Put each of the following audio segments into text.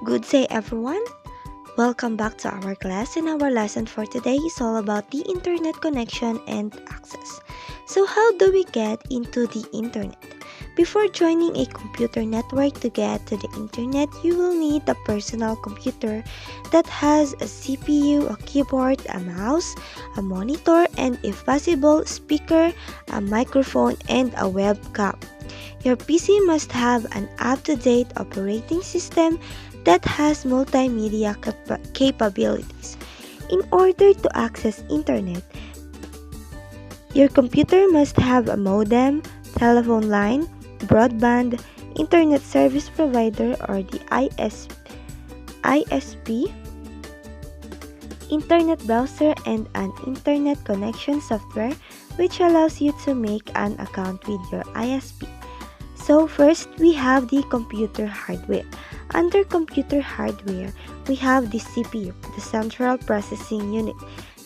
Good day, everyone. Welcome back to our class, and our lesson for today is all about the internet connection and access. So, how do we get into the internet? Before joining a computer network to get to the internet, you will need a personal computer that has a CPU, a keyboard, a mouse, a monitor, and if possible, speaker, a microphone, and a webcam. Your PC must have an up-to-date operating system that has multimedia capabilities. In order to access internet, your computer must have a modem, telephone line, broadband, internet service provider or the ISP, internet browser, and an internet connection software which allows you to make an account with your ISP. So first, we have the computer hardware. Under computer hardware, we have the CPU, the Central Processing Unit.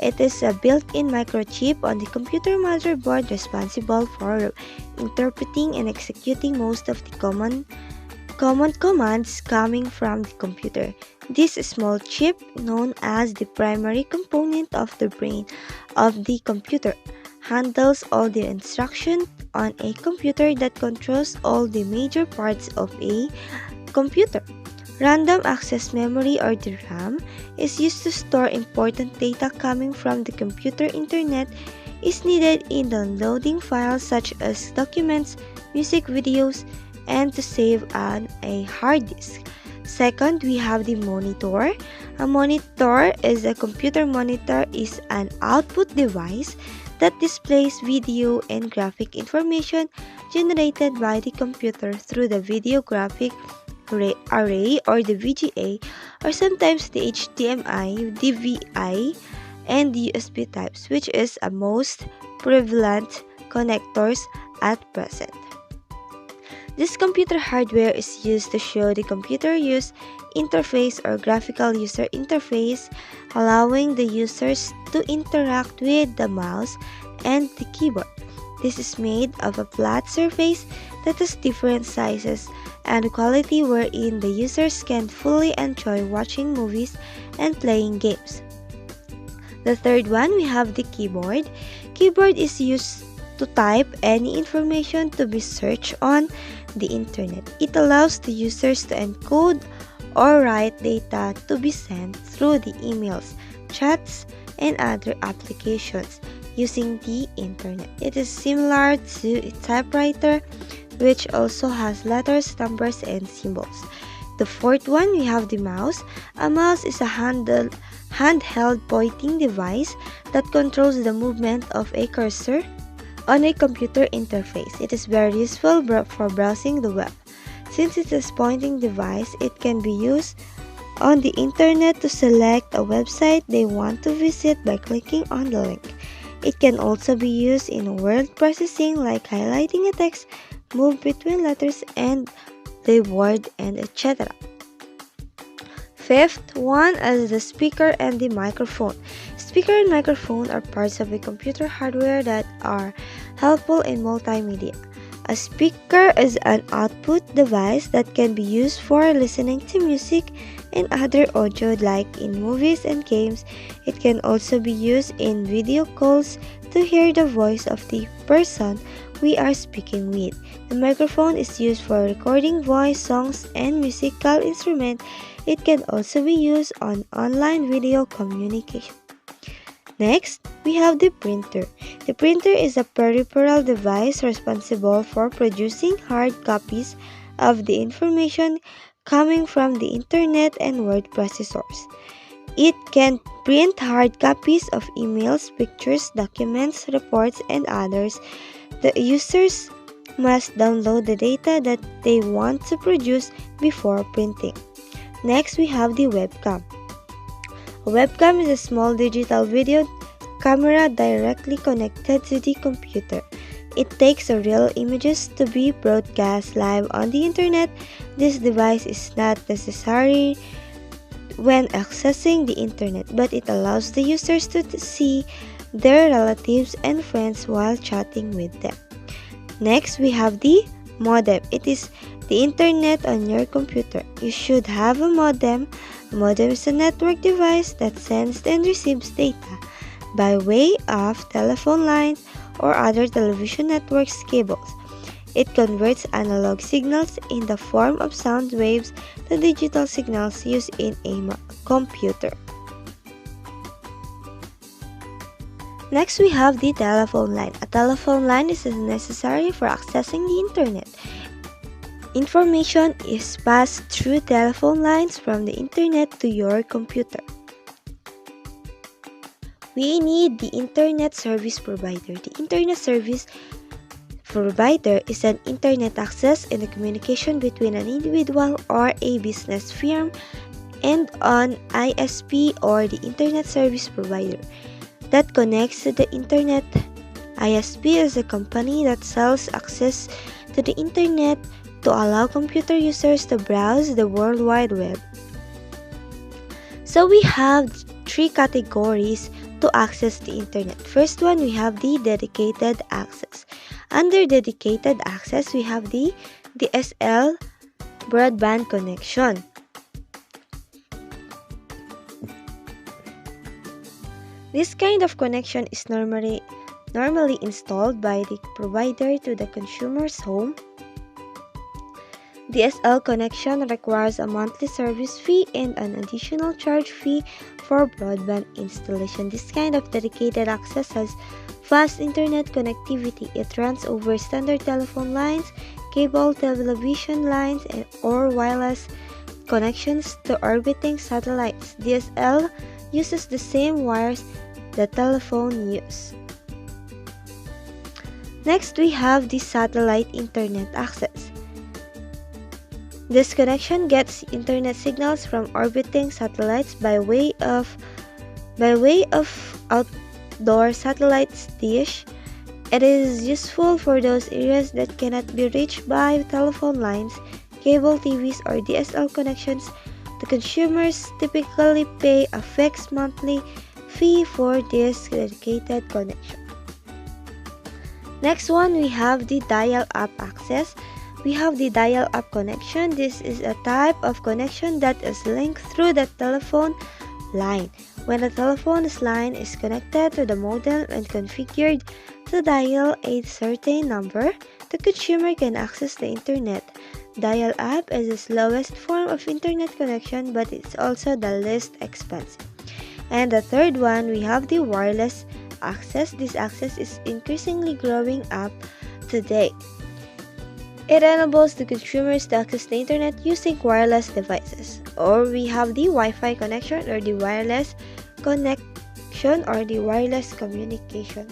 It is a built-in microchip on the computer motherboard responsible for interpreting and executing most of the common commands coming from the computer. This small chip, known as the primary component of the brain of the computer, handles all the instructions on a computer that controls all the major parts of a computer. Random access memory or the RAM is used to store important data coming from the computer. Internet is needed in downloading files such as documents, music videos, and to save on a hard disk. Second, we have the monitor. A monitor is a computer monitor is an output device that displays video and graphic information generated by the computer through the video graphic array or the VGA, or sometimes the HDMI, DVI, and the USB types, which is a most prevalent connectors at present. This computer hardware is used to show the computer use interface or graphical user interface, allowing the users to interact with the mouse and the keyboard. This is made of a flat surface that has different sizes and quality wherein the users can fully enjoy watching movies and playing games. The third one, we have the keyboard. Keyboard is used to type any information to be searched on the internet. It allows the users to encode or write data to be sent through the emails, chats, and other applications using the internet. It is similar to a typewriter, which also has letters, numbers, and symbols. The fourth one, we have the mouse. A mouse is a handheld pointing device that controls the movement of a cursor on a computer interface. It is very useful for browsing the web. Since it is a pointing device, it can be used on the internet to select a website they want to visit by clicking on the link. It can also be used in word processing like highlighting a text, move between letters and the word, and etc. Fifth one is the speaker and the microphone. Speaker and microphone are parts of a computer hardware that are helpful in multimedia. A speaker is an output device that can be used for listening to music and other audio like in movies and games. It can also be used in video calls to hear the voice of the person we are speaking with. The microphone is used for recording voice, songs, and musical instruments. It can also be used on online video communication. Next, we have the printer. The printer is a peripheral device responsible for producing hard copies of the information coming from the internet and word processors. It can print hard copies of emails, pictures, documents, reports, and others. The users must download the data that they want to produce before printing. Next, we have the webcam. A webcam is a small digital video camera directly connected to the computer. It takes real images to be broadcast live on the internet. This device is not necessary when accessing the internet, but it allows the users to see their relatives and friends while chatting with them. Next, we have the modem. It is The internet on your computer. You should have a modem. A modem is a network device that sends and receives data by way of telephone lines or other television networks cables. It converts analog signals in the form of sound waves to digital signals used in a computer. Next, we have the telephone line. A telephone line is necessary for accessing the internet. Information is passed through telephone lines from the internet to your computer. We need the internet service provider. The internet service provider is an internet access and a communication between an individual or a business firm and an ISP or the internet service provider that connects to the internet. ISP is a company that sells access to the internet to allow computer users to browse the World Wide Web. So we have three categories to access the internet. First one, we have the dedicated access. Under dedicated access, we have the DSL broadband connection. This kind of connection is normally installed by the provider to the consumer's home. DSL connection requires a monthly service fee and an additional charge fee for broadband installation. This kind of dedicated access has fast internet connectivity. It runs over standard telephone lines, cable television lines, or wireless connections to orbiting satellites. DSL uses the same wires the telephone uses. Next, we have the satellite internet access. This connection gets internet signals from orbiting satellites by way of outdoor satellite dish. It is useful for those areas that cannot be reached by telephone lines, cable TVs, or DSL connections. The consumers typically pay a fixed monthly fee for this dedicated connection. Next one, we have the dial-up access. We have the dial-up connection. This is a type of connection that is linked through the telephone line. When the telephone line is connected to the modem and configured to dial a certain number, the consumer can access the internet. Dial-up is the slowest form of internet connection, but it's also the least expensive. And the third one, we have the wireless access. This access is increasingly growing up today. It enables the consumers to access the internet using wireless devices. Or we have the Wi-Fi connection or the wireless connection or the wireless communication.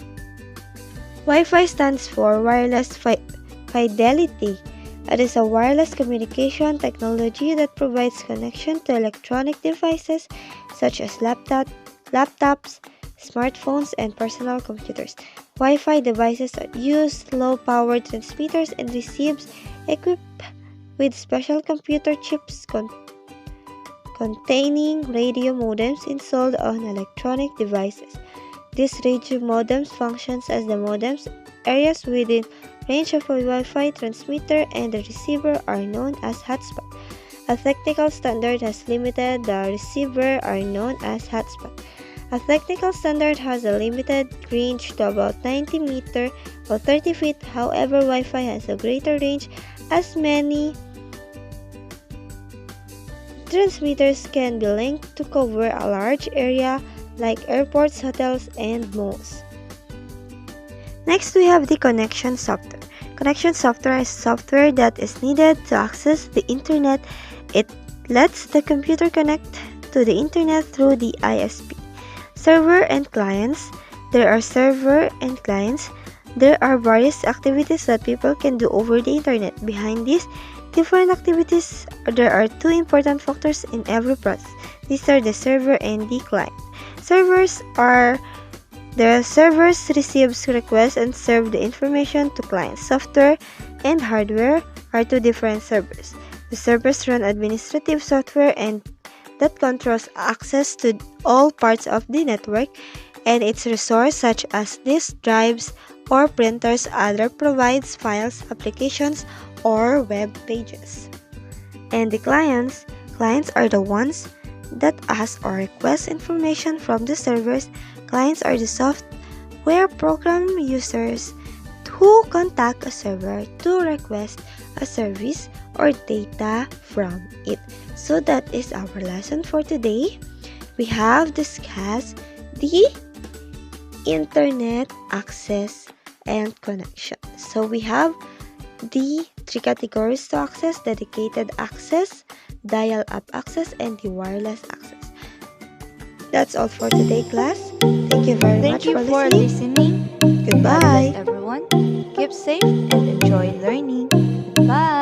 Wi-Fi stands for wireless fidelity. It is a wireless communication technology that provides connection to electronic devices such as laptops, smartphones, and personal computers. Wi-Fi devices use low-power transmitters and receivers equipped with special computer chips containing radio modems installed on electronic devices. These radio modems functions as the modems. Areas within range of a Wi-Fi transmitter and the receiver are known as hotspot. A technical standard has limited the receiver are known as hotspot. A technical standard has a limited range to about 90 meters or 30 feet. However, Wi-Fi has a greater range as many transmitters can be linked to cover a large area like airports, hotels, and malls. Next, we have the connection software. Connection software is software that is needed to access the internet. It lets the computer connect to the internet through the ISP. Server and clients. There are server and clients. There are various activities that people can do over the internet. Behind these different activities, there are two important factors in every process. These are the server and the client. The servers receives requests and serve the information to clients. Software and hardware are two different servers. The servers run administrative software and that controls access to all parts of the network and its resources such as disk drives or printers. Other provides files, applications, or web pages. And the clients are the ones that ask or request information from the servers. Clients are the software program users who contact a server to request a service or data from it. So that is our lesson for today. We have discussed the internet access and connection. So we have the three categories to access: dedicated access, dial-up access, and the wireless access. That's all for today, class. Thank you very much Thank you for for listening. listening. God bless Goodbye. everyone. Keep safe and enjoy learning. Bye.